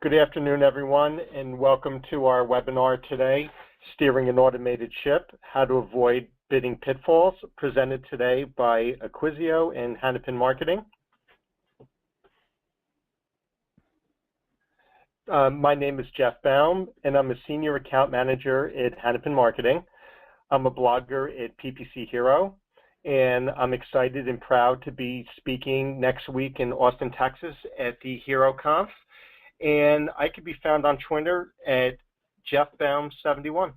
Good afternoon, everyone, and welcome to our webinar today, Steering an Automated Ship, How to Avoid Bidding Pitfalls, presented today by Acquisio and Hanapin Marketing. My name is Jeff Baum, and I'm a Senior Account Manager at Hanapin Marketing. I'm a blogger at PPC Hero, and I'm excited and proud to be speaking next week in Austin, Texas at the HeroConf. And I can be found on Twitter at JeffBaum71.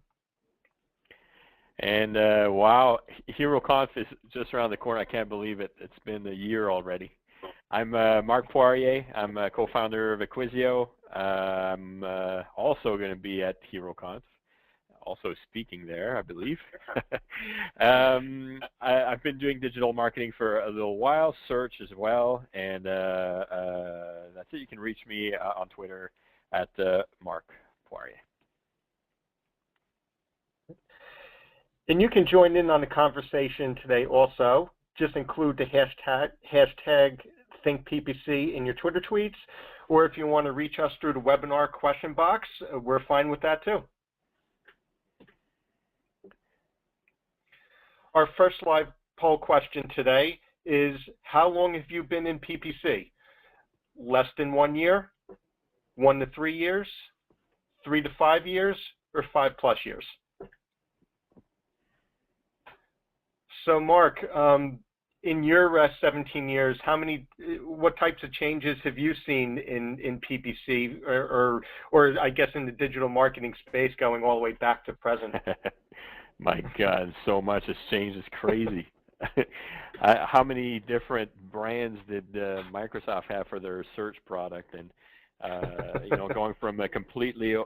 And wow, HeroConf is just around the corner. I can't believe it. It's been a year already. I'm Marc Poirier. I'm a co-founder of Acquisio. I'm also going to be at HeroConf, also speaking there, I believe. I've been doing digital marketing for a little while, search as well, and that's it. You can reach me on Twitter at Marc Poirier. And you can join in on the conversation today also. Just include the hashtag ThinkPPC in your Twitter tweets, or if you want to reach us through the webinar question box, we're fine with that too. Our first live poll question today is, how long have you been in PPC? Less than 1 year, 1 to 3 years, 3 to 5 years, or 5+ years? So Marc, in your 17 years, what types of changes have you seen in PPC, or I guess in the digital marketing space going all the way back to present? My God, so much has changed. It's crazy. How many different brands did Microsoft have for their search product? And you know, going from a completely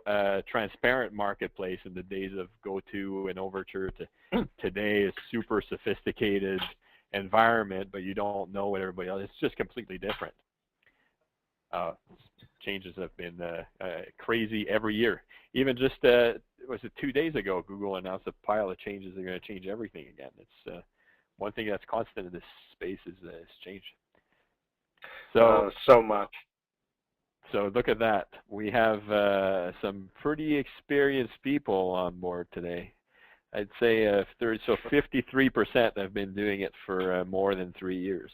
transparent marketplace in the days of GoTo and Overture to today is super sophisticated environment, but you don't know what everybody else. It's just completely different. Changes have been crazy every year. Even just was it 2 days ago, Google announced a pile of changes. They're going to change everything again. It's one thing that's constant in this space is change. So much. So look at that. We have some pretty experienced people on board today. I'd say 53% have been doing it for more than 3 years.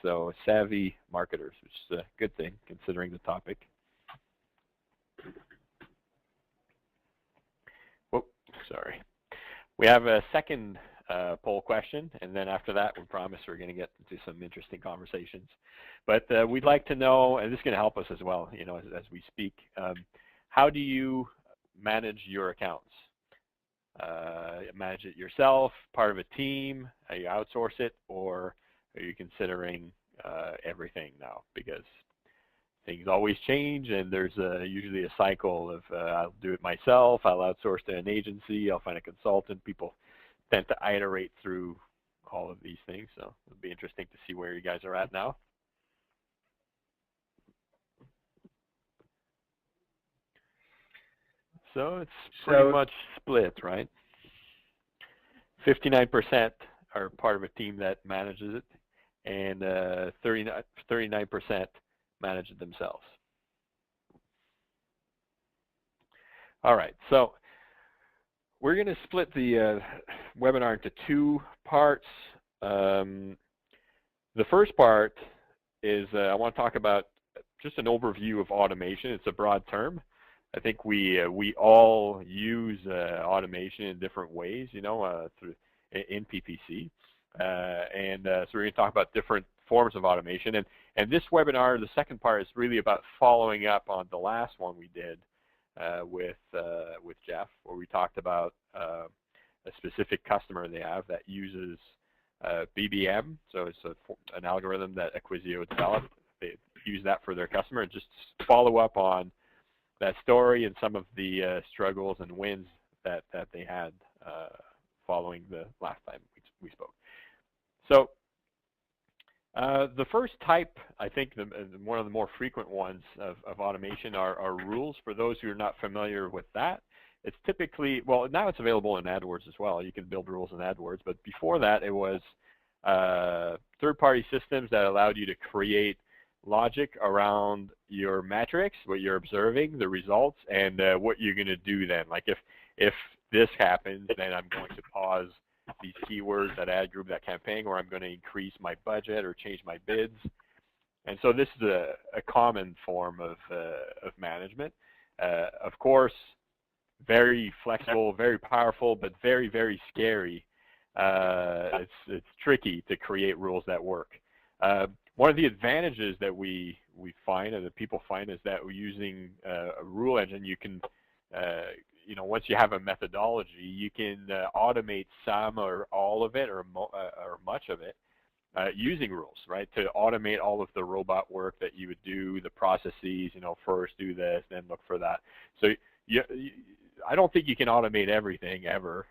So savvy marketers, which is a good thing considering the topic. Whoop, sorry. We have a second poll question, and then after that, we promise we're going to get into some interesting conversations. But we'd like to know, and this is going to help us as well, you know, as we speak. How do you manage your accounts? Manage it yourself, part of a team? You outsource it, or are you considering everything now? Because things always change, and there's usually a cycle of I'll do it myself, I'll outsource to an agency, I'll find a consultant. People tend to iterate through all of these things, so it'll be interesting to see where you guys are at now. So it's pretty much split, right? 59% are part of a team that manages it, and 39% manage it themselves. All right, so we're going to split the webinar into 2 parts. The first part is I want to talk about just an overview of automation. It's a broad term. I think we all use automation in different ways, you know, in PPC. So we're going to talk about different forms of automation. And this webinar, the second part, is really about following up on the last one we did with Jeff, where we talked about a specific customer they have that uses BBM. So it's an algorithm that Acquisio developed. They use that for their customer, and just follow up on that story and some of the struggles and wins that they had following the last time we spoke. So the first type, I think one of the more frequent ones of automation are rules. For those who are not familiar with that, it's typically, well, now it's available in AdWords as well. You can build rules in AdWords, but before that it was third-party systems that allowed you to create logic around your metrics, what you're observing, the results, and what you're going to do then. Like if this happens, then I'm going to pause these keywords, that ad group, that campaign, or I'm going to increase my budget or change my bids. And so this is a common form of management. Of course, very flexible, very powerful, but very, very scary. It's tricky to create rules that work. One of the advantages that we find and that people find is that we're using a rule engine. You can, once you have a methodology, you can automate some or all of it or much of it using rules, right? To automate all of the robot work that you would do, the processes, first do this, then look for that. So I don't think you can automate everything ever,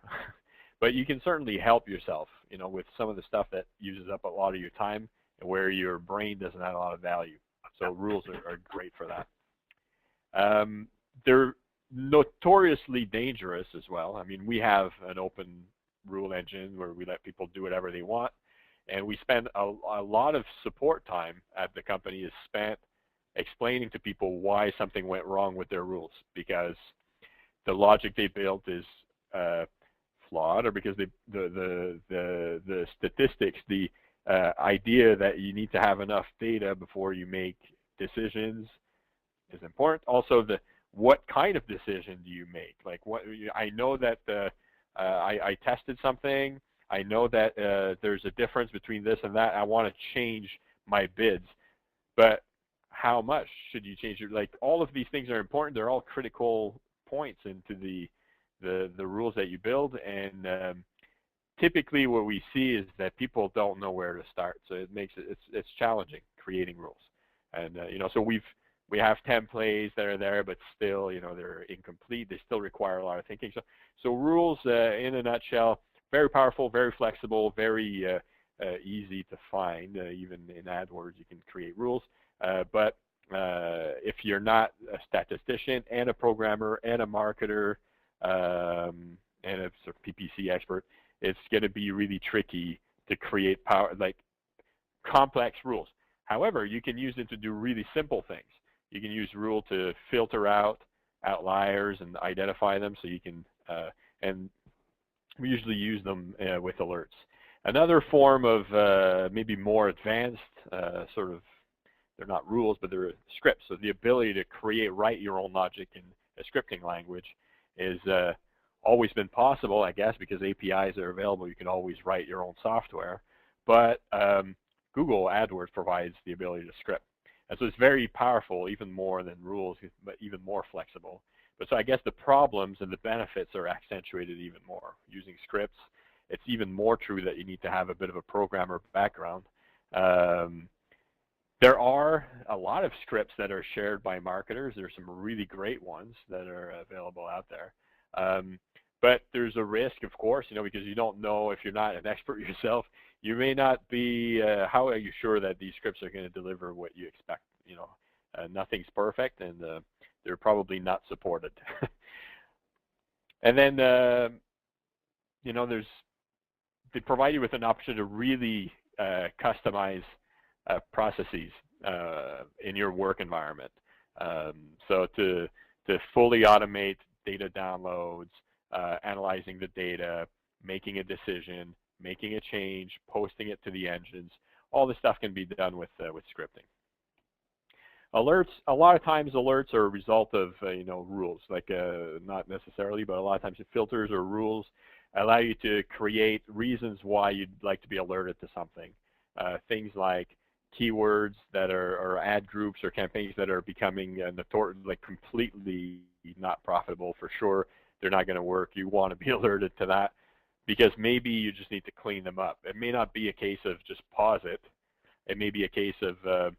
but you can certainly help yourself, with some of the stuff that uses up a lot of your time and where your brain doesn't have a lot of value. So rules are great for that. They're notoriously dangerous as well. I mean, we have an open rule engine where we let people do whatever they want, and we spend a lot of support time at the company is spent explaining to people why something went wrong with their rules, because the logic they built is flawed, or because the statistics, the idea that you need to have enough data before you make decisions is important. Also, what kind of decision do you make? Like, I know that I tested something. I know that there's a difference between this and that. I want to change my bids, but how much should you change? Like, all of these things are important. They're all critical points into the rules that you build, and typically what we see is that people don't know where to start. So it makes it's challenging creating rules, and so we have templates that are there, but still they're incomplete. They still require a lot of thinking. So rules, in a nutshell, very powerful, very flexible, very easy to find. Even in AdWords, you can create rules. But if you're not a statistician and a programmer and a marketer and a sort of PPC expert, it's going to be really tricky to create complex rules. However, you can use it to do really simple things. You can use rule to filter out outliers and identify them, so you can, and we usually use them with alerts. Another form of maybe more advanced sort of, they're not rules, but they're scripts. So the ability to write your own logic in a scripting language is always been possible, I guess, because APIs are available. You can always write your own software. But Google AdWords provides the ability to script. And so it's very powerful, even more than rules, but even more flexible. But so I guess the problems and the benefits are accentuated even more. Using scripts, it's even more true that you need to have a bit of a programmer background. There are a lot of scripts that are shared by marketers. There's some really great ones that are available out there. But there's a risk, of course, because you don't know, if you're not an expert yourself, you may not be, how are you sure that these scripts are going to deliver what you expect? Nothing's perfect, and they're probably not supported. And then, they provide you with an option to really customize processes in your work environment. So to fully automate data downloads, analyzing the data, making a decision, making a change, posting it to the engines, all this stuff can be done with scripting. Alerts, a lot of times alerts are a result of rules, like not necessarily, but a lot of times filters or rules allow you to create reasons why you'd like to be alerted to something. Things like keywords that or ad groups or campaigns that are becoming completely not profitable for sure. They're not going to work. You want to be alerted to that because maybe you just need to clean them up. It may not be a case of just pause it. It may be a case of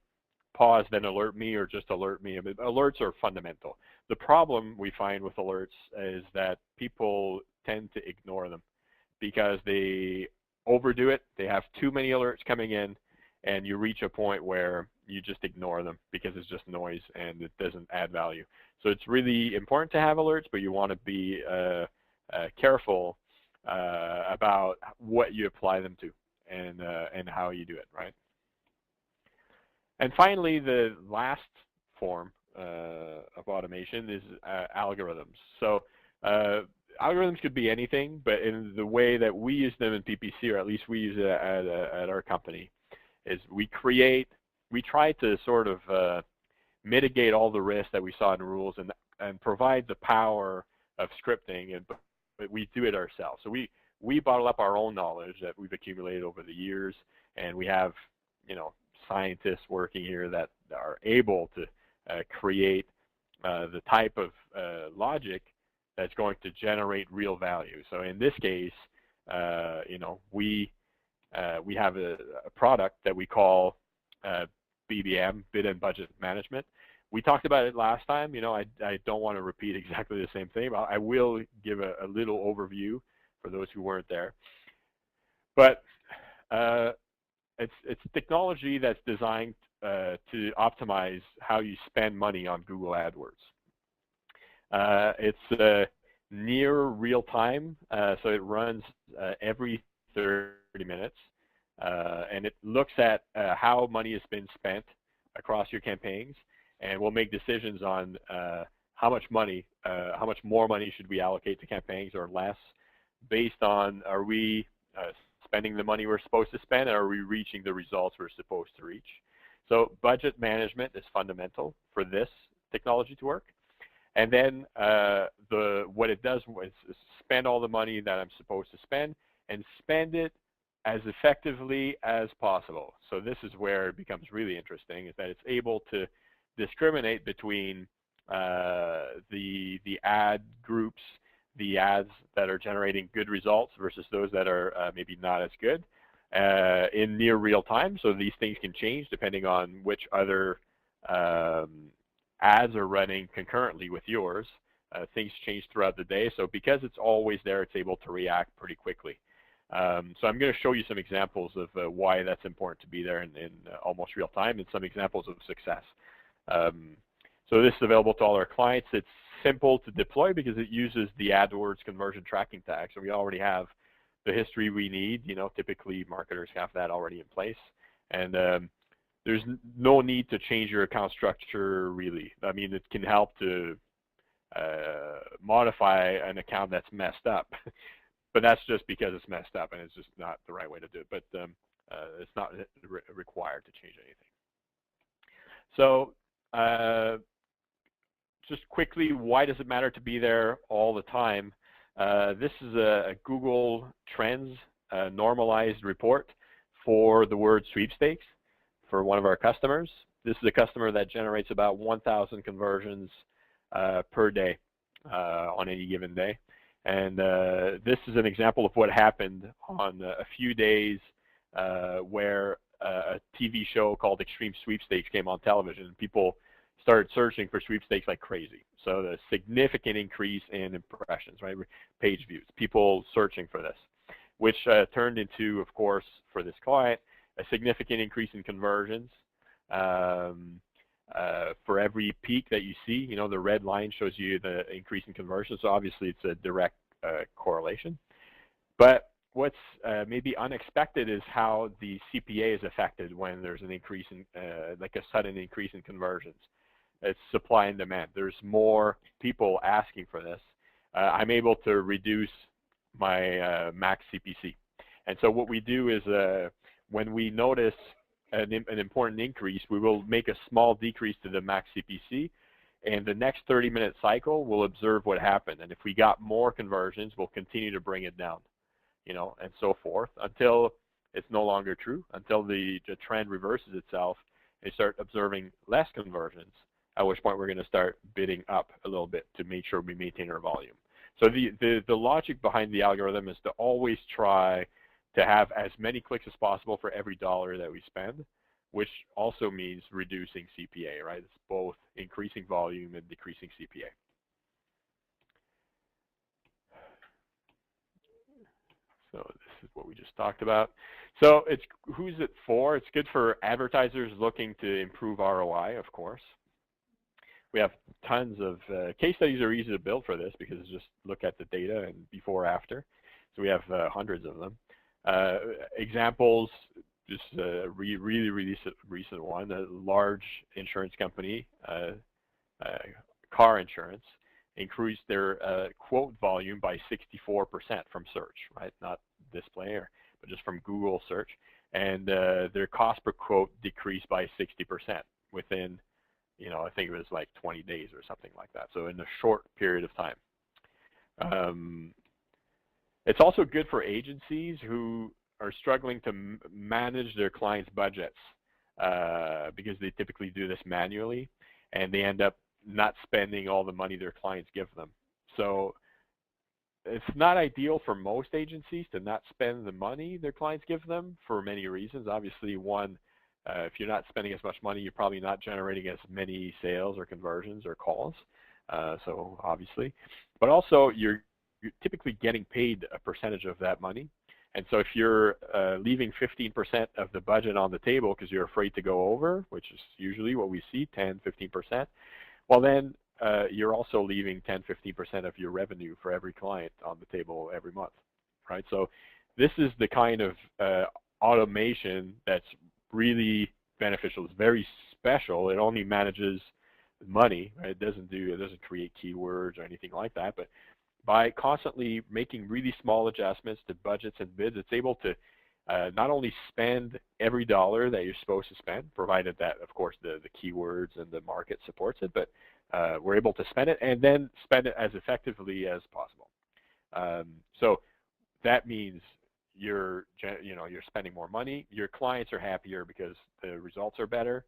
pause, then alert me, or just alert me. I mean, alerts are fundamental. The problem we find with alerts is that people tend to ignore them because they overdo it. They have too many alerts coming in, and you reach a point where you just ignore them because it's just noise and it doesn't add value. So it's really important to have alerts, but you want to be careful about what you apply them to and how you do it, right? And finally, the last form of automation is algorithms. So algorithms could be anything, but in the way that we use them in PPC, or at least we use it at our company, is we try to sort of mitigate all the risks that we saw in rules and provide the power of scripting, but we do it ourselves. So we bottle up our own knowledge that we've accumulated over the years, and we have, scientists working here that are able to create the type of logic that's going to generate real value. So in this case, we have a product that we call BBM, Bid and Budget Management. We talked about it last time. I don't want to repeat exactly the same thing. I will give a little overview for those who weren't there. But it's technology that's designed to optimize how you spend money on Google AdWords. It's near real time, so it runs every 30 minutes, and it looks at how money has been spent across your campaigns, and we'll make decisions on how much more money should we allocate to campaigns or less, based on are we spending the money we're supposed to spend, and are we reaching the results we're supposed to reach. So budget management is fundamental for this technology to work. And then what it does is spend all the money that I'm supposed to spend and spend it as effectively as possible. So this is where it becomes really interesting, is that it's able to discriminate between the ad groups, the ads that are generating good results versus those that are maybe not as good in near real time. So these things can change depending on which other ads are running concurrently with yours. Things change throughout the day. So because it's always there, it's able to react pretty quickly. So I'm going to show you some examples of why that's important to be there in almost real time, and some examples of success. So this is available to all our clients. It's simple to deploy because it uses the AdWords conversion tracking tag. So we already have the history we need. Typically marketers have that already in place. And there's no need to change your account structure, really. I mean, it can help to modify an account that's messed up. But that's just because it's messed up, and it's just not the right way to do it. But it's not required to change anything. So just quickly, why does it matter to be there all the time? This is a Google Trends normalized report for the word sweepstakes for one of our customers. This is a customer that generates about 1,000 conversions per day on any given day. And this is an example of what happened on a few days where a TV show called Extreme Sweepstakes came on television, and people started searching for sweepstakes like crazy. So the significant increase in impressions, right? Page views, people searching for this, which turned into, of course, for this client, a significant increase in conversions. For every peak that you see, the red line shows you the increase in conversions. So obviously it's a direct correlation. But what's maybe unexpected is how the CPA is affected when there's an increase in, like a sudden increase in conversions. It's supply and demand. There's more people asking for this. I'm able to reduce my max CPC. And so what we do is when we notice an important increase, we will make a small decrease to the max CPC, and the next 30-minute cycle we'll observe what happened. And if we got more conversions, we'll continue to bring it down, and so forth until it's no longer true, until the trend reverses itself and start observing less conversions, at which point we're going to start bidding up a little bit to make sure we maintain our volume. So the logic behind the algorithm is to always try to have as many clicks as possible for every dollar that we spend, which also means reducing CPA, right? It's both increasing volume and decreasing CPA. So this is what we just talked about. So who's it for? It's good for advertisers looking to improve ROI, of course. We have tons of case studies are easy to build for this because just look at the data and before, after. So we have hundreds of them. Examples, just a really recent one, a large insurance company, car insurance, increased their quote volume by 64% from search, right? Not display, but just from Google search. And their cost per quote decreased by 60% within, I think it was like 20 days or something like that. So in a short period of time. It's also good for agencies who are struggling to manage their clients' budgets because they typically do this manually, and they end up not spending all the money their clients give them. So it's not ideal for most agencies to not spend the money their clients give them for many reasons. Obviously, one, if you're not spending as much money, you're probably not generating as many sales or conversions or calls. So obviously, but also you're typically getting paid a percentage of that money. And so if you're leaving 15% of the budget on the table because you're afraid to go over, which is usually what we see, 10, 15%, well then you're also leaving 10, 15% of your revenue for every client on the table every month, right? So this is the kind of automation that's really beneficial. It's very special. It only manages money, right? It doesn't create keywords or anything like that, but by constantly making really small adjustments to budgets and bids, it's able to not only spend every dollar that you're supposed to spend, provided that, of course, the keywords and the market supports it, but we're able to spend it and then spend it as effectively as possible. So that means you're spending more money. Your clients are happier because the results are better.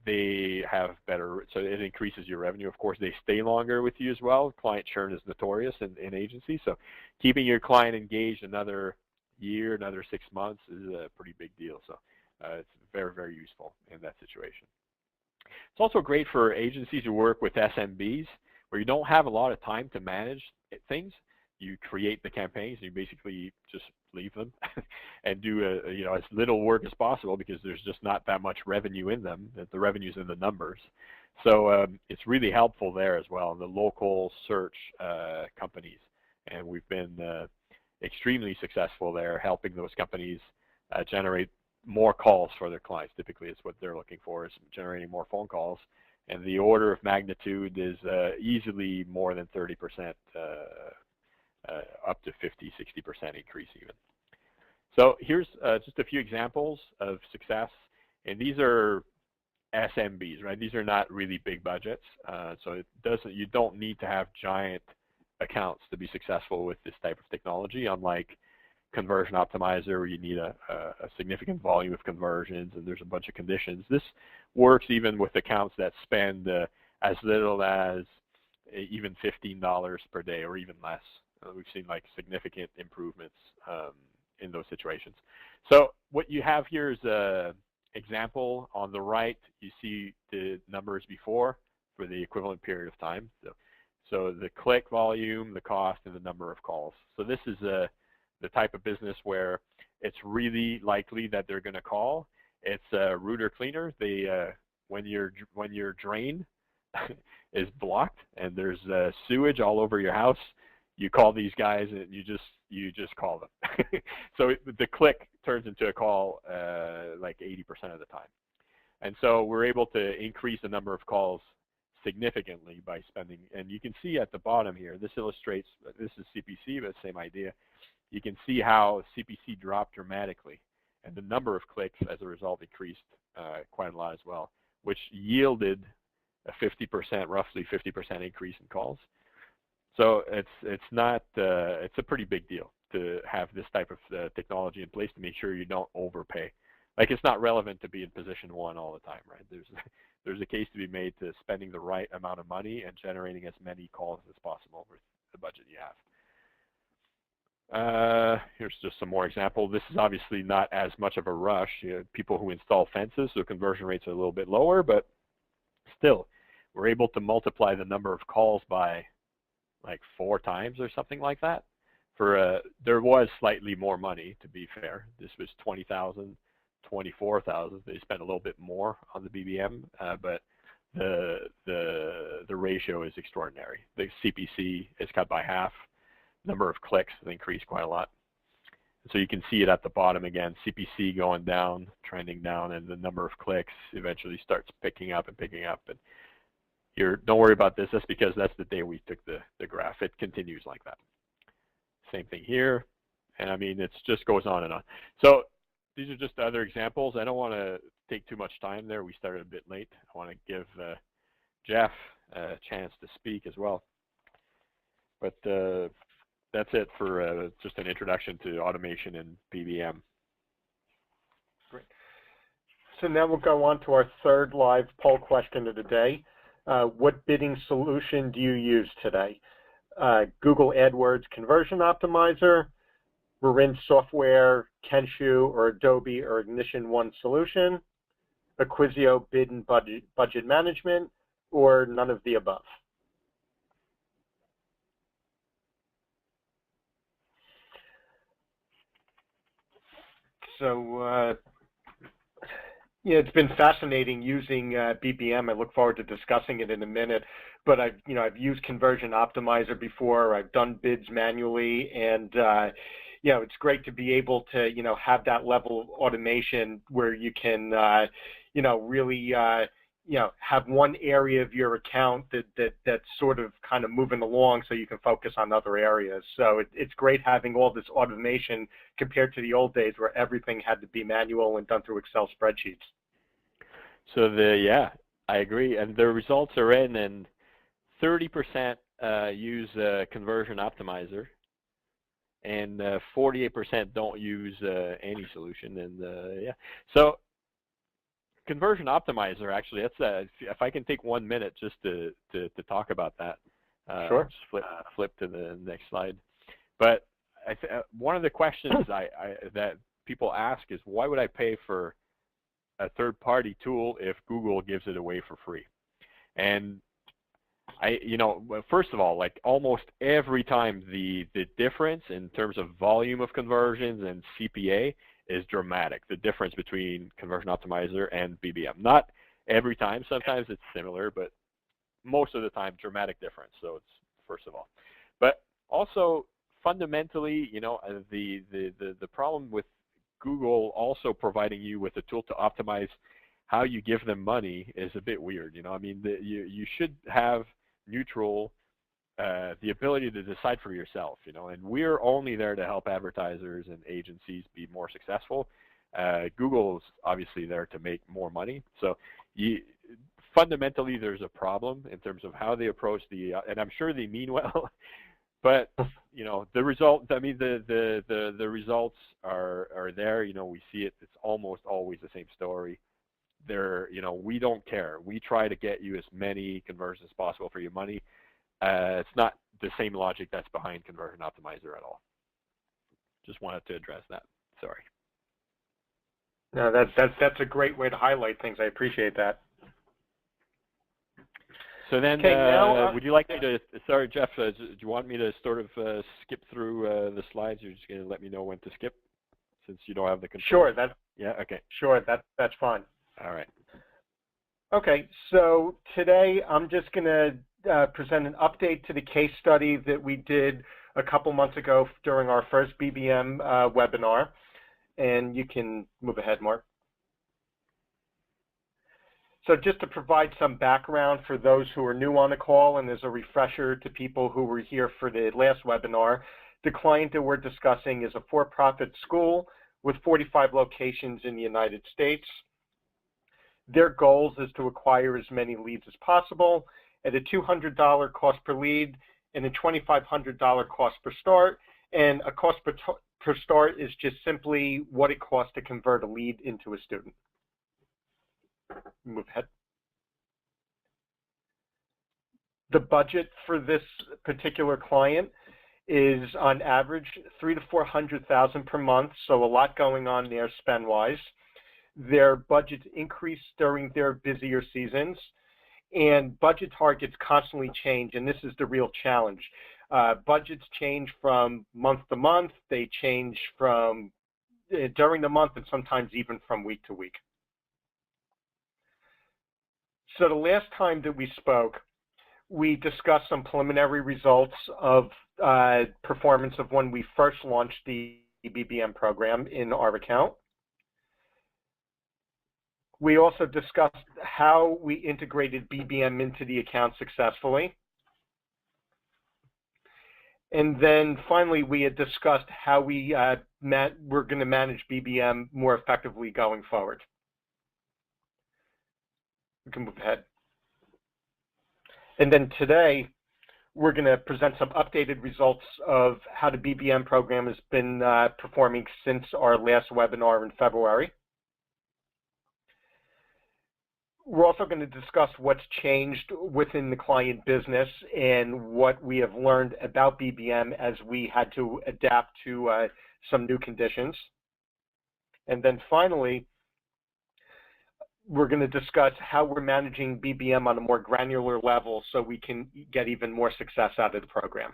They have better, so it increases your revenue. Of course, they stay longer with you as well. Client churn is notorious in agencies, so keeping your client engaged another year, another 6 months is a pretty big deal. So it's very useful in that situation. It's also great for agencies who work with SMBs, where you don't have a lot of time to manage things. You create the campaigns, and you basically just leave them and do as little work as possible because there's just not that much revenue in them. The revenue's in the numbers. So it's really helpful there as well in the local search companies. And we've been extremely successful there, helping those companies generate more calls for their clients. Typically, it's what they're looking for, is generating more phone calls. And the order of magnitude is easily more than 30%, up to 50, 60% increase even. So here's just a few examples of success. And these are SMBs, right? These are not really big budgets. So you don't need to have giant accounts to be successful with this type of technology, unlike Conversion Optimizer, where you need a significant volume of conversions and there's a bunch of conditions. This works even with accounts that spend as little as even $15 per day or even less. We've seen like significant improvements in those situations. So what you have here is an example. On the right, you see the numbers before for the equivalent period of time. So the click volume, the cost, and the number of calls. So this is the type of business where it's really likely that they're going to call. It's a router cleaner. When your drain is blocked and there's sewage all over your house, you call these guys and you just call them. So the click turns into a call like 80% of the time. And so we're able to increase the number of calls significantly by spending. And you can see at the bottom here, this illustrates, this is CPC, but same idea. You can see how CPC dropped dramatically, and the number of clicks as a result increased quite a lot as well, which yielded a 50%, roughly 50% increase in calls. So it's a pretty big deal to have this type of technology in place to make sure you don't overpay. Like, it's not relevant to be in position one all the time, right? There's a case to be made to spending the right amount of money and generating as many calls as possible with the budget you have. Here's just some more example. This is obviously not as much of a rush. People who install fences, so conversion rates are a little bit lower, but still, we're able to multiply the number of calls by like 4 times or something like that. There was slightly more money, to be fair. This was 20,000, 24,000. They spent a little bit more on the BBM, but the ratio is extraordinary. The CPC is cut by half. Number of clicks has increased quite a lot. So you can see it at the bottom again, CPC going down, trending down, and the number of clicks eventually starts picking up and picking up. And don't worry about this. That's because that's the day we took the graph. It continues like that. Same thing here. And I mean, it just goes on and on. So these are just other examples. I don't want to take too much time there. We started a bit late. I want to give Jeff a chance to speak as well. But that's it for just an introduction to automation and BBM. Great. So now we'll go on to our third live poll question of the day. What bidding solution do you use today? Google AdWords Conversion Optimizer, Marin Software, Kenshu, or Adobe or Ignition One Solution, Acquisio Bid and Budget Management, or none of the above? So, yeah, it's been fascinating using BBM. I look forward to discussing it in a minute. But I've used Conversion Optimizer before. I've done bids manually, and it's great to be able to have that level of automation where you can really have one area of your account that's sort of kind of moving along, so you can focus on other areas. So it's great having all this automation compared to the old days where everything had to be manual and done through Excel spreadsheets. So I agree, and the results are in, and 30% use Conversion Optimizer, and 48% don't use any solution. And so Conversion Optimizer, actually, that's if I can take 1 minute just to talk about that. Sure. Just flip to the next slide. But one of the questions that people ask is, why would I pay for a third-party tool if Google gives it away for free? And first of all, like almost every time the difference in terms of volume of conversions and CPA is dramatic, the difference between Conversion Optimizer and BBM. Not every time, sometimes it's similar, but most of the time, dramatic difference. So it's first of all. But also, fundamentally, the problem with Google also providing you with a tool to optimize how you give them money is a bit weird. I mean, you should have neutral, the ability to decide for yourself, and we're only there to help advertisers and agencies be more successful. Google's obviously there to make more money. So fundamentally, there's a problem in terms of how they approach and I'm sure they mean well, but the result, I mean, the results are there. We see it. It's almost always the same story. We don't care. We try to get you as many conversions as possible for your money. It's not the same logic that's behind Conversion Optimizer at all. Just wanted to address that. Sorry. No, that's a great way to highlight things. I appreciate that. So then, would you like me to? Sorry, Jeff. Do you want me to sort of skip through the slides? You're just going to let me know when to skip, since you don't have the control. Sure. Yeah. Okay. Sure. That's fine. All right. Okay. So today I'm just going to present an update to the case study that we did a couple months ago during our first BBM webinar, and you can move ahead, Mark. So just to provide some background for those who are new on the call, and as a refresher to people who were here for the last webinar, the client that we're discussing is a for-profit school with 45 locations in the United States. Their goals is to acquire as many leads as possible at a $200 cost per lead and a $2,500 cost per start. And a cost per start is just simply what it costs to convert a lead into a student. Move ahead. The budget for this particular client is on average $300,000 to $400,000 per month, so a lot going on there spend-wise. Their budgets increase during their busier seasons, and budget targets constantly change, and this is the real challenge. Budgets change from month to month. They change from during the month and sometimes even from week to week. So the last time that we spoke, we discussed some preliminary results of performance of when we first launched the BBM program in our account. We also discussed how we integrated BBM into the account successfully. And then finally, we had discussed how we're going to manage BBM more effectively going forward. We can move ahead. And then today, we're going to present some updated results of how the BBM program has been performing since our last webinar in February. We're also going to discuss what's changed within the client business and what we have learned about BBM as we had to adapt to some new conditions. And then finally, we're going to discuss how we're managing BBM on a more granular level so we can get even more success out of the program.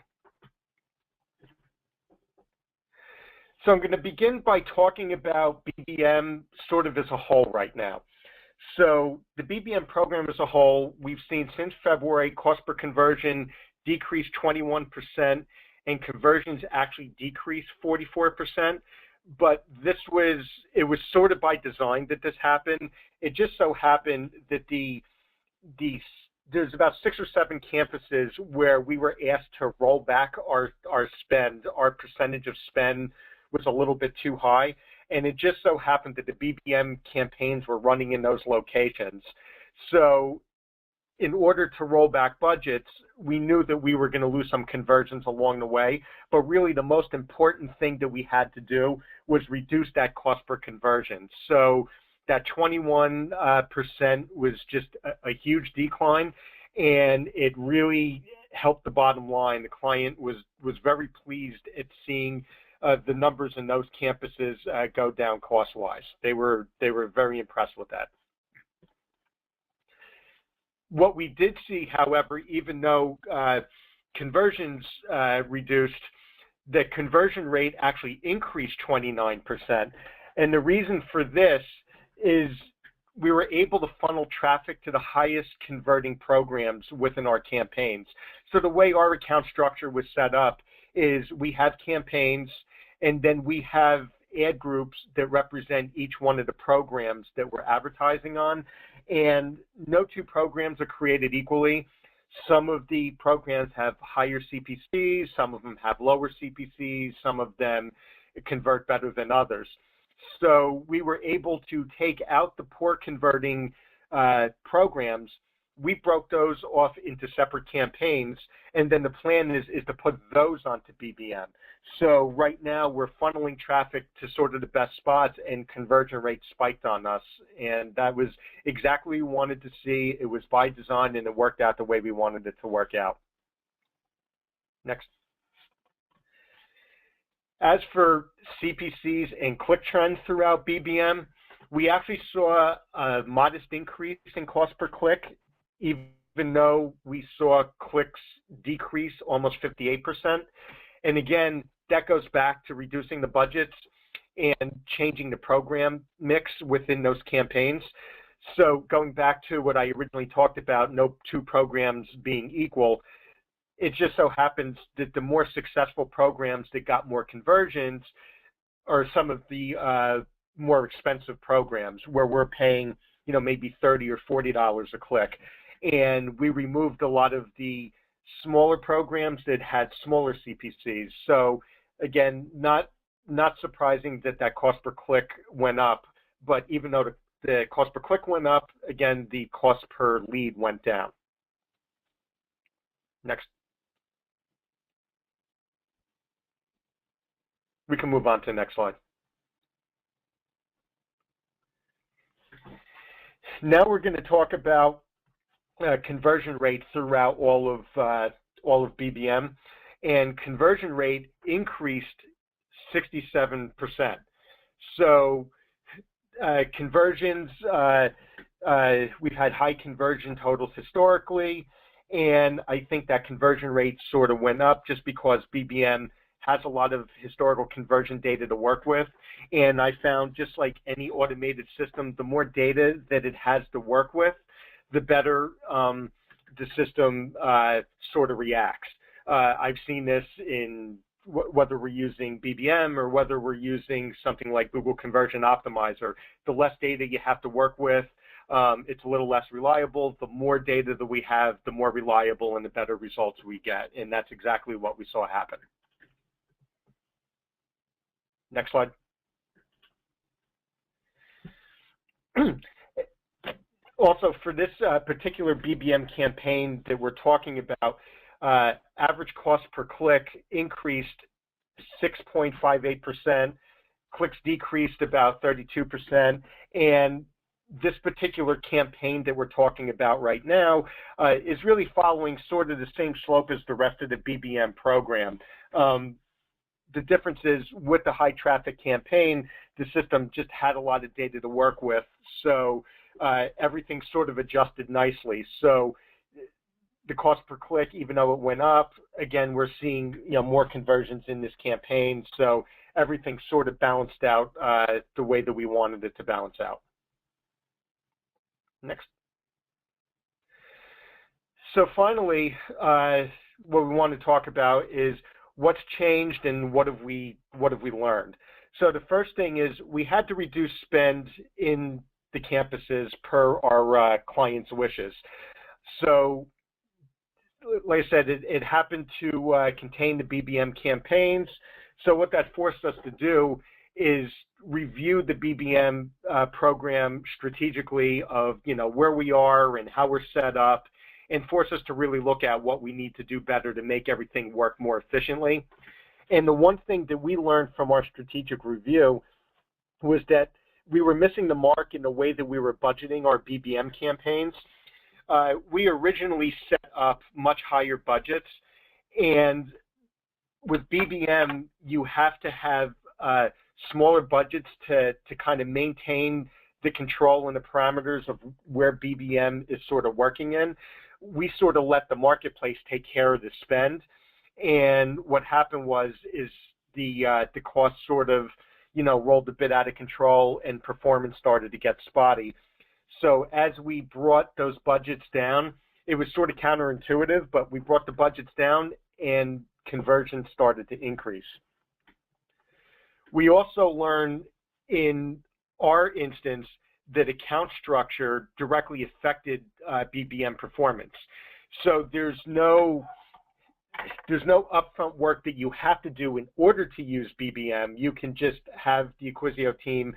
So I'm going to begin by talking about BBM sort of as a whole right now. So the BBM program as a whole, we've seen since February, cost per conversion decreased 21%, and conversions actually decreased 44%. But it was sort of by design that this happened. It just so happened that there's about 6 or 7 campuses where we were asked to roll back our spend. Our percentage of spend was a little bit too high. And it just so happened that the BBM campaigns were running in those locations. So in order to roll back budgets, we knew that we were going to lose some conversions along the way. But really the most important thing that we had to do was reduce that cost per conversion. So that 21% was just a huge decline, and it really helped the bottom line. The client was very pleased at seeing the numbers in those campuses go down cost-wise. They were very impressed with that. What we did see, however, even though conversions reduced, the conversion rate actually increased 29%. And the reason for this is we were able to funnel traffic to the highest converting programs within our campaigns. So the way our account structure was set up is we have campaigns, and then we have ad groups that represent each one of the programs that we're advertising on. And no two programs are created equally. Some of the programs have higher CPCs, some of them have lower CPCs, some of them convert better than others. So we were able to take out the poor converting programs. We broke those off into separate campaigns, and then the plan is to put those onto BBM. So right now we're funneling traffic to sort of the best spots, and conversion rates spiked on us, and that was exactly what we wanted to see. It was by design, and it worked out the way we wanted it to work out. Next. As for CPCs and click trends throughout BBM, we actually saw a modest increase in cost per click, even though we saw clicks decrease almost 58%. And again, that goes back to reducing the budgets and changing the program mix within those campaigns. So going back to what I originally talked about, no two programs being equal, it just so happens that the more successful programs that got more conversions are some of the more expensive programs where we're paying, maybe $30 or $40 a click. And we removed a lot of the smaller programs that had smaller CPCs. So again, not surprising that cost per click went up, but even though the cost per click went up, again, the cost per lead went down. Next. We can move on to the next slide. Now we're going to talk about conversion rate throughout all of BBM, and conversion rate increased 67%. So conversions, we've had high conversion totals historically, and I think that conversion rate sort of went up just because BBM has a lot of historical conversion data to work with. And I found, just like any automated system, the more data that it has to work with, the better the system sort of reacts. I've seen this in whether we're using BBM or whether we're using something like Google Conversion Optimizer. The less data you have to work with, it's a little less reliable. The more data that we have, the more reliable and the better results we get. And that's exactly what we saw happen. Next slide. Also, for this particular BBM campaign that we're talking about, average cost per click increased 6.58%, clicks decreased about 32%, and this particular campaign that we're talking about right now is really following sort of the same slope as the rest of the BBM program. The difference is with the high traffic campaign, the system just had a lot of data to work with, so everything sort of adjusted nicely. So the cost per click, even though it went up, again, we're seeing more conversions in this campaign, so everything sort of balanced out the way that we wanted it to balance out. Next. So finally, what we want to talk about is what's changed and what have we learned. So the first thing is we had to reduce spend in the campuses per our clients' wishes. So like I said, it happened to contain the BBM campaigns. So what that forced us to do is review the BBM program strategically of where we are and how we're set up, and force us to really look at what we need to do better to make everything work more efficiently. And the one thing that we learned from our strategic review was that we were missing the mark in the way that we were budgeting our BBM campaigns. We originally set up much higher budgets, and with BBM, you have to have smaller budgets to kind of maintain the control and the parameters of where BBM is sort of working in. We sort of let the marketplace take care of the spend, and what happened is the cost sort of rolled a bit out of control and performance started to get spotty. So as we brought those budgets down, it was sort of counterintuitive, but we brought the budgets down and conversion started to increase. We also learned in our instance that account structure directly affected BBM performance. So there's no upfront work that you have to do in order to use BBM. You can just have the Acquisio team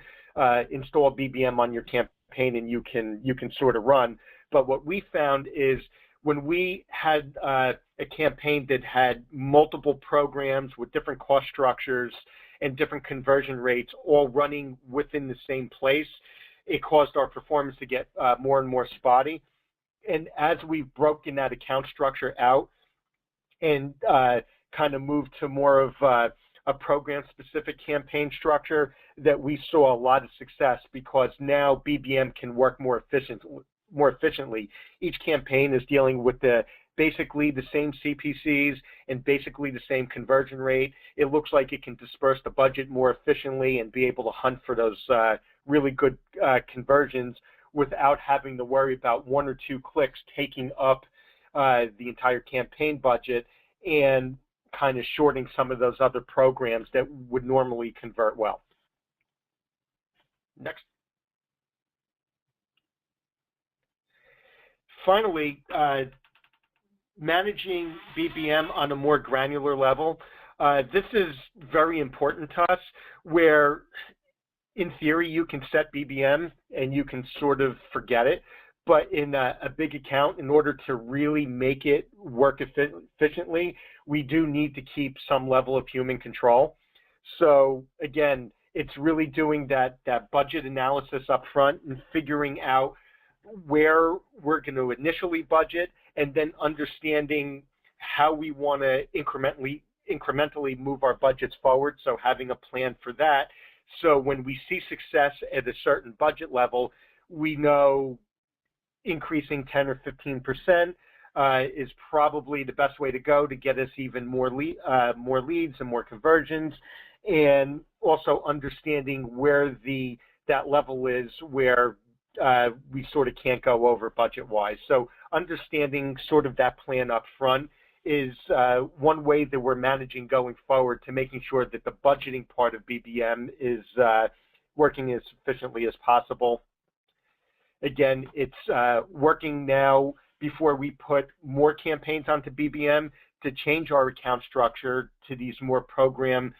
install BBM on your campaign and you can sort of run. But what we found is when we had a campaign that had multiple programs with different cost structures and different conversion rates all running within the same place, it caused our performance to get more and more spotty. And as we've broken that account structure out and kind of moved to more of a program-specific campaign structure, that we saw a lot of success because now BBM can work more efficiently. Each campaign is dealing with basically the same CPCs and basically the same conversion rate. It looks like it can disperse the budget more efficiently and be able to hunt for those really good conversions without having to worry about one or two clicks taking up the entire campaign budget and kind of shorting some of those other programs that would normally convert well. Next. Finally, managing BBM on a more granular level. This is very important to us, where in theory you can set BBM and you can sort of forget it, but in a big account, in order to really make it work efficiently, we do need to keep some level of human control. So again, it's really doing that budget analysis up front and figuring out where we're going to initially budget, and then understanding how we want to incrementally move our budgets forward, so having a plan for that. So when we see success at a certain budget level, we know increasing 10 or 15% is probably the best way to go to get us even more leads and more conversions, and also understanding where that level is where we sort of can't go over budget-wise. So understanding sort of that plan up front is one way that we're managing going forward to making sure that the budgeting part of BBM is working as efficiently as possible. Again, it's working now before we put more campaigns onto BBM to change our account structure to these more program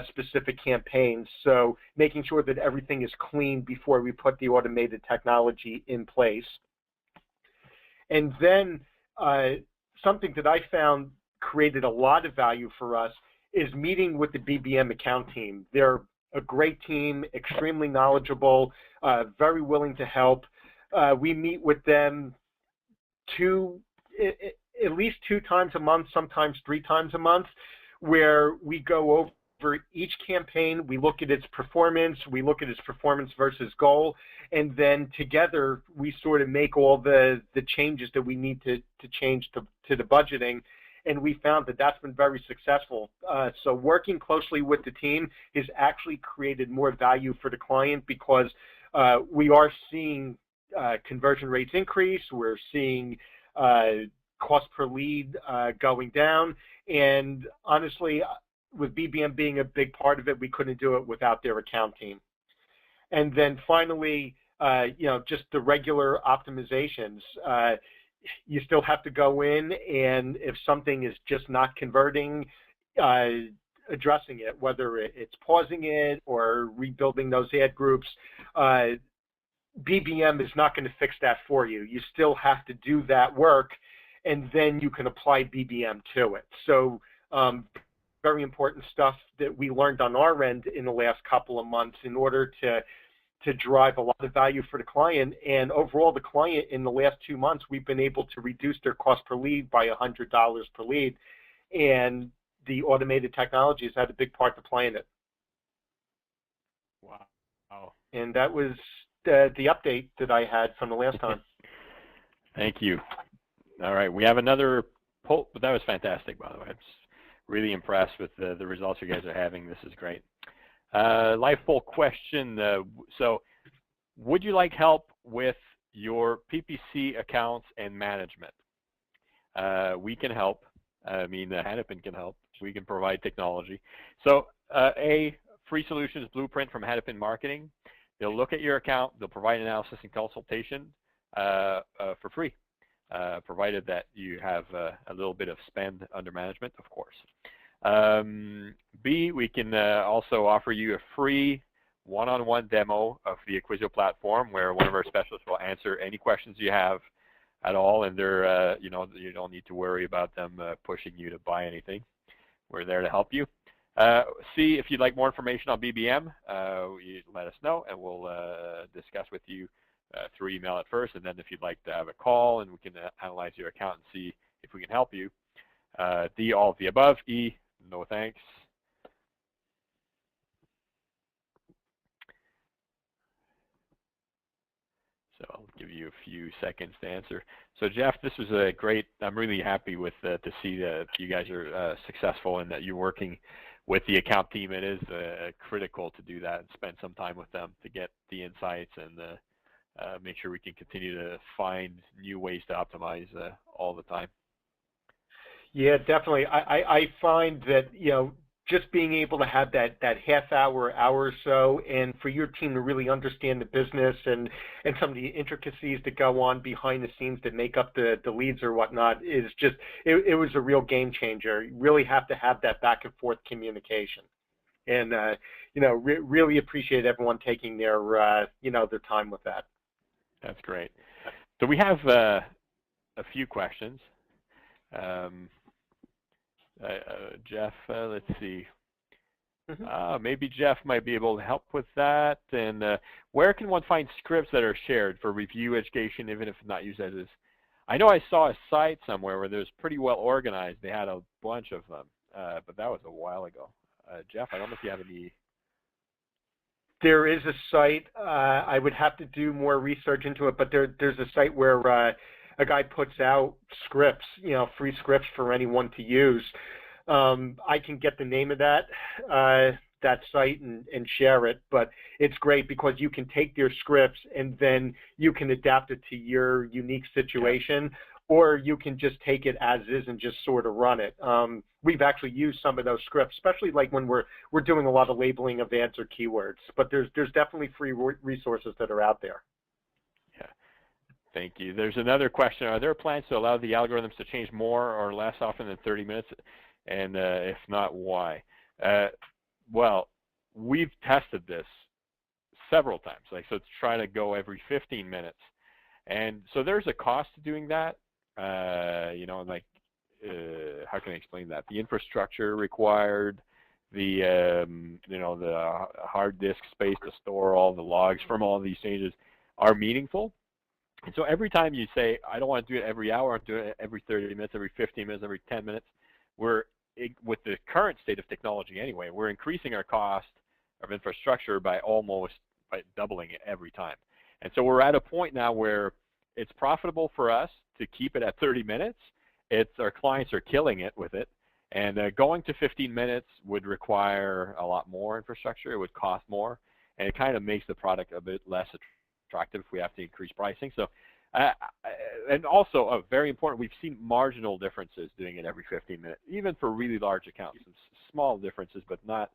specific campaigns. So making sure that everything is clean before we put the automated technology in place. And then something that I found created a lot of value for us is meeting with the BBM account team. They're a great team, extremely knowledgeable, very willing to help. We meet with them at least 2 times a month, sometimes 3 times a month, where we go over each campaign, we look at its performance, we look at its performance versus goal, and then together we sort of make all the changes that we need to change to the budgeting, and we found that that's been very successful. So working closely with the team has actually created more value for the client because we are seeing conversion rates increase, we're seeing cost per lead going down, and honestly, with BBM being a big part of it, we couldn't do it without their account team. And then finally, just the regular optimizations. You still have to go in, and if something is just not converting, addressing it, whether it's pausing it or rebuilding those ad groups, BBM is not going to fix that for you. You still have to do that work, and then you can apply BBM to it. So very important stuff that we learned on our end in the last couple of months in order to drive a lot of value for the client. And overall, the client in the last 2 months, we've been able to reduce their cost per lead by $100 per lead. And the automated technology has had a big part to play in it. Wow. And that was the update that I had from the last time. Thank you. All right, we have another poll, but that was fantastic, by the way. I'm really impressed with the results you guys are having. This is great. Live poll question. So would you like help with your PPC accounts and management? We can help. I mean, Hanapin can help. We can provide technology. So a free solutions blueprint from Hanapin Marketing. They'll look at your account. They'll provide analysis and consultation for free, provided that you have a little bit of spend under management, of course. B, we can also offer you a free one-on-one demo of the Acquisio platform, where one of our specialists will answer any questions you have at all, and they're, you don't need to worry about them pushing you to buy anything. We're there to help you. C, if you'd like more information on BBM, you let us know, and we'll discuss with you through email at first, and then if you'd like to have a call and we can analyze your account and see if we can help you. D, all of the above. E, no thanks. So I'll give you a few seconds to answer. So Jeff, this was a great, I'm really happy with to see that you guys are successful and that you're working with the account team. It is critical to do that and spend some time with them to get the insights and make sure we can continue to find new ways to optimize all the time. Yeah, definitely. I find that, just being able to have that half hour or so, and for your team to really understand the business and some of the intricacies that go on behind the scenes that make up the leads or whatnot is just, it was a real game changer. You really have to have that back and forth communication. And, really appreciate everyone taking their time with that. That's great. So we have a few questions. Jeff, let's see. Maybe Jeff might be able to help with that. And where can one find scripts that are shared for review education, even if not used as is? I know I saw a site somewhere where there's pretty well organized. They had a bunch of them, but that was a while ago. Jeff, I don't know if you have any. There is a site. I would have to do more research into it, but there's a site where a guy puts out scripts, free scripts for anyone to use. I can get the name of that site and share it, but it's great because you can take their scripts and then you can adapt it to your unique situation, or you can just take it as is and just sort of run it. We've actually used some of those scripts, especially like when we're doing a lot of labeling of ads or keywords. But there's definitely free resources that are out there. Yeah, thank you. There's another question. Are there plans to allow the algorithms to change more or less often than 30 minutes? And if not, why? Well, we've tested this several times. Like, so to try to go every 15 minutes. And so there's a cost to doing that. You know, like, how can I explain that? The infrastructure required, the, you know, the hard disk space to store all the logs from all these changes are meaningful. And so every time you say, I don't want to do it every hour, I'm doing it every 30 minutes, every 15 minutes, every 10 minutes, with the current state of technology anyway, we're increasing our cost of infrastructure by doubling it every time. And so we're at a point now where it's profitable for us to keep it at 30 minutes. Our clients are killing it with it. And going to 15 minutes would require a lot more infrastructure. It would cost more. And it kind of makes the product a bit less attractive if we have to increase pricing. So, and also, very important, we've seen marginal differences doing it every 15 minutes, even for really large accounts. Some small differences, but not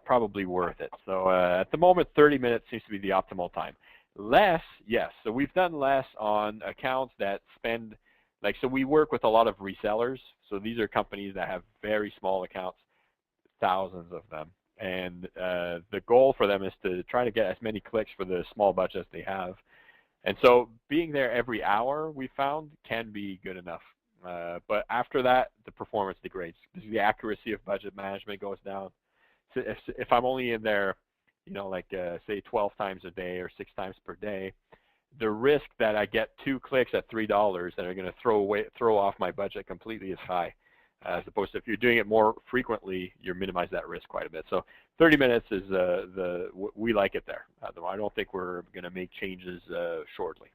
probably worth it. So at the moment, 30 minutes seems to be the optimal time. Less, yes. So we've done less on accounts that spend, like, so we work with a lot of resellers. So these are companies that have very small accounts, thousands of them. And the goal for them is to try to get as many clicks for the small budgets they have. And so being there every hour, we found, can be good enough. But after that, the performance degrades. The accuracy of budget management goes down. So if I'm only in there, you know, like say 12 times a day or 6 times per day, the risk that I get 2 clicks at $3 that are going to throw off my budget completely is high. As opposed to if you're doing it more frequently, you minimize that risk quite a bit. So 30 minutes is we like it there. I don't think we're going to make changes shortly.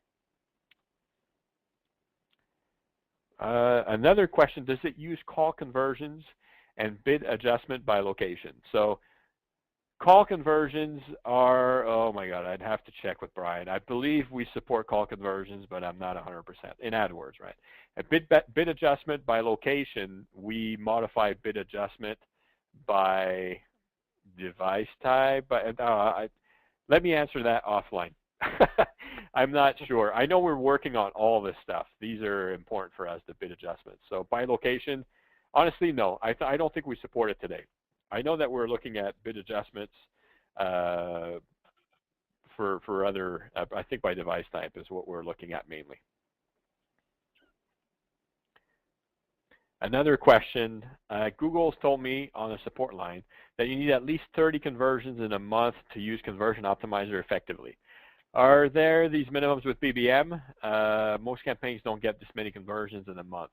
Another question, does it use call conversions and bid adjustment by location? So call conversions are, oh my God, I'd have to check with Brian. I believe we support call conversions, but I'm not 100% in AdWords, right? A bid adjustment by location, we modify bid adjustment by device type. But let me answer that offline. I'm not sure. I know we're working on all this stuff. These are important for us, the bid adjustments. So by location, honestly, no. I don't think we support it today. I know that we're looking at bid adjustments for other, I think by device type is what we're looking at mainly. Another question, Google's told me on a support line that you need at least 30 conversions in a month to use Conversion Optimizer effectively. Are there these minimums with BBM? Most campaigns don't get this many conversions in a month.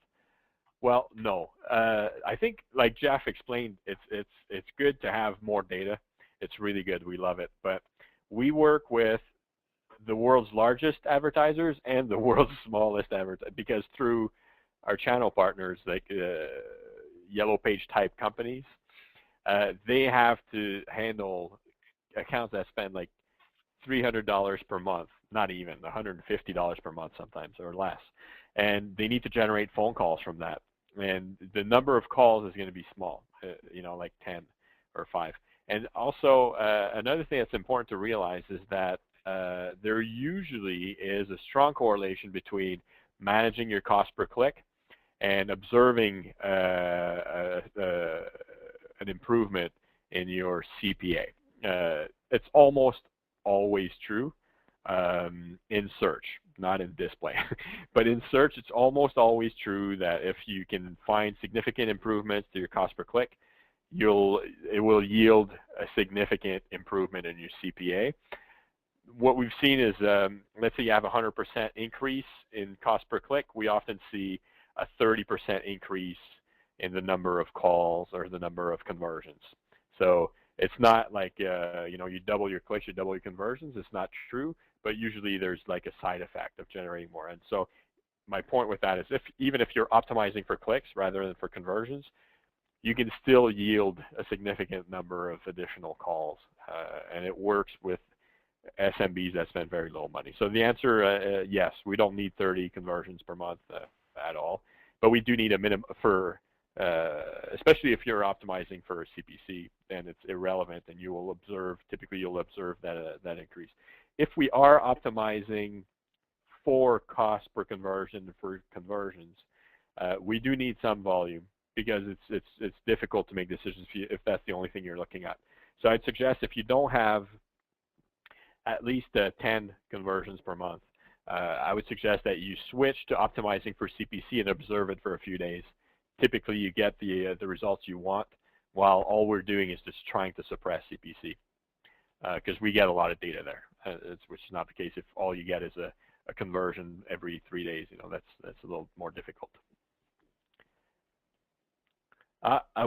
Well, no. I think, like Jeff explained, it's good to have more data. It's really good. We love it. But we work with the world's largest advertisers and the world's smallest advertisers, because through our channel partners, like yellow page type companies, they have to handle accounts that spend like $300 per month, not even $150 per month sometimes or less. And they need to generate phone calls from that. And the number of calls is going to be small, you know, like 10 or 5. And also, another thing that's important to realize is that there usually is a strong correlation between managing your cost per click and observing an improvement in your CPA. It's almost always true in search, not in display. But in search, it's almost always true that if you can find significant improvements to your cost per click, it will yield a significant improvement in your CPA. What we've seen is, let's say you have a 100% increase in cost per click, we often see a 30% increase in the number of calls or the number of conversions. So it's not like, you know, you double your clicks, you double your conversions. It's not true, but usually there's like a side effect of generating more. And so my point with that is even if you're optimizing for clicks rather than for conversions, you can still yield a significant number of additional calls. And it works with SMBs that spend very little money. So the answer, yes, we don't need 30 conversions per month at all, but we do need a minimum for, especially if you're optimizing for a CPC, then it's irrelevant, and you will observe, typically you'll observe that increase. If we are optimizing for cost per conversion for conversions, we do need some volume, because it's difficult to make decisions if that's the only thing you're looking at. So I'd suggest if you don't have at least 10 conversions per month, I would suggest that you switch to optimizing for CPC and observe it for a few days. Typically, you get the results you want, while all we're doing is just trying to suppress CPC, because we get a lot of data there, which is not the case if all you get is a conversion every 3 days. You know, that's a little more difficult.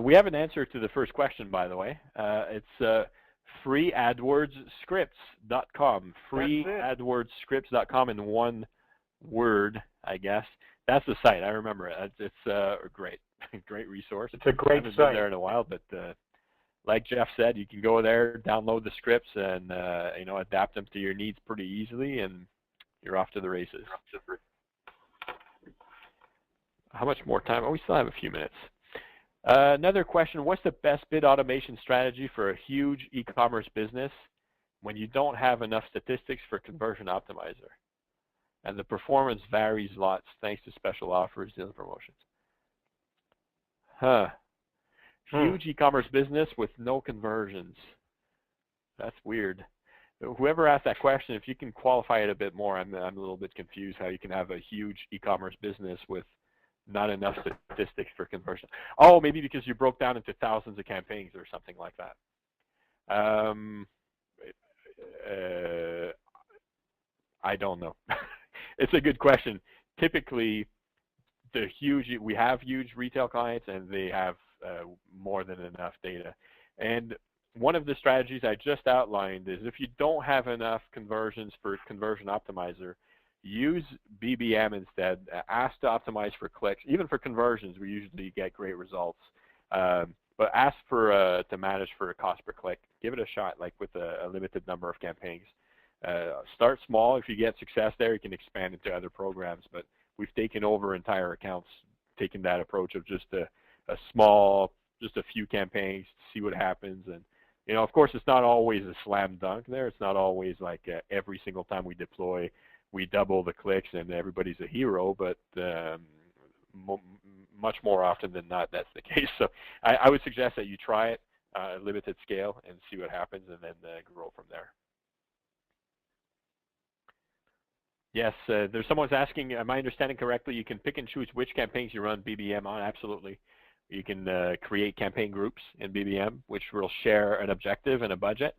We have an answer to the first question, by the way. It's freeadwordscripts.com. Freeadwordscripts.com in one word, I guess. That's the site. I remember it. It's a great resource. It's a great site. I haven't been there in a while, but like Jeff said, you can go there, download the scripts, and you know, adapt them to your needs pretty easily, and you're off to the races. How much more time? Oh, we still have a few minutes. Another question, what's the best bid automation strategy for a huge e-commerce business when you don't have enough statistics for Conversion Optimizer? And the performance varies lots thanks to special offers and other promotions. Huge e-commerce business with no conversions. That's weird. Whoever asked that question, if you can qualify it a bit more, I'm a little bit confused how you can have a huge e-commerce business with not enough statistics for conversion. Oh, maybe because you broke down into thousands of campaigns or something like that. I don't know. It's a good question. Typically, we have huge retail clients, and they have more than enough data. And one of the strategies I just outlined is if you don't have enough conversions for Conversion Optimizer, use BBM instead. Ask to optimize for clicks. Even for conversions, we usually get great results. But ask for to manage for a cost per click. Give it a shot, like with a limited number of campaigns. Start small. If you get success there, you can expand into other programs. But we've taken over entire accounts, taking that approach of just a few campaigns to see what happens. And you know, of course, it's not always a slam dunk there. It's not always like every single time we deploy, we double the clicks and everybody's a hero, but much more often than not, that's the case. So I would suggest that you try it at limited scale and see what happens, and then grow from there. Yes, there's someone's asking, am I understanding correctly, you can pick and choose which campaigns you run BBM on? Absolutely. You can create campaign groups in BBM, which will share an objective and a budget.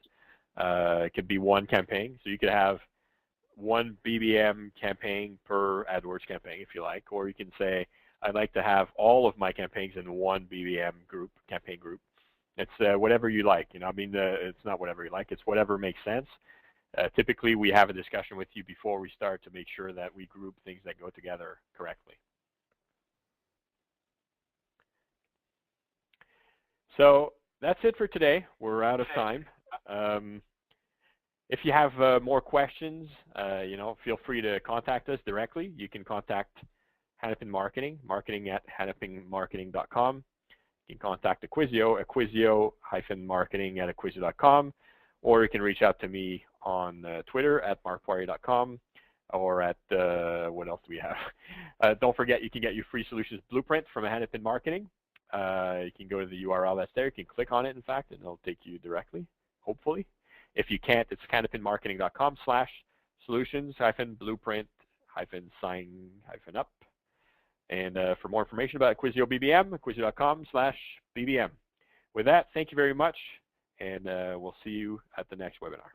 It could be one campaign, so you could have one BBM campaign per AdWords campaign if you like, or you can say, I'd like to have all of my campaigns in one BBM group, campaign group. It's whatever you like. You know, I mean, it's not whatever you like, it's whatever makes sense. Typically, we have a discussion with you before we start to make sure that we group things that go together correctly. So that's it for today. We're out of time. If you have more questions, you know, feel free to contact us directly. You can contact Hanapin Marketing, marketing@hanapinmarketing.com. You can contact Acquisio, Acquisio-marketing@acquisio.com, or you can reach out to me on Twitter @marcpoirier.com, or at, what else do we have? Don't forget, you can get your free solutions blueprint from Hanapin Marketing. You can go to the URL that's there. You can click on it, in fact, and it'll take you directly, hopefully. If you can't, it's hanapinmarketing.com/solutions-blueprint-sign-up. And for more information about Acquisio BBM, acquisio.com/BBM. With that, thank you very much, and we'll see you at the next webinar.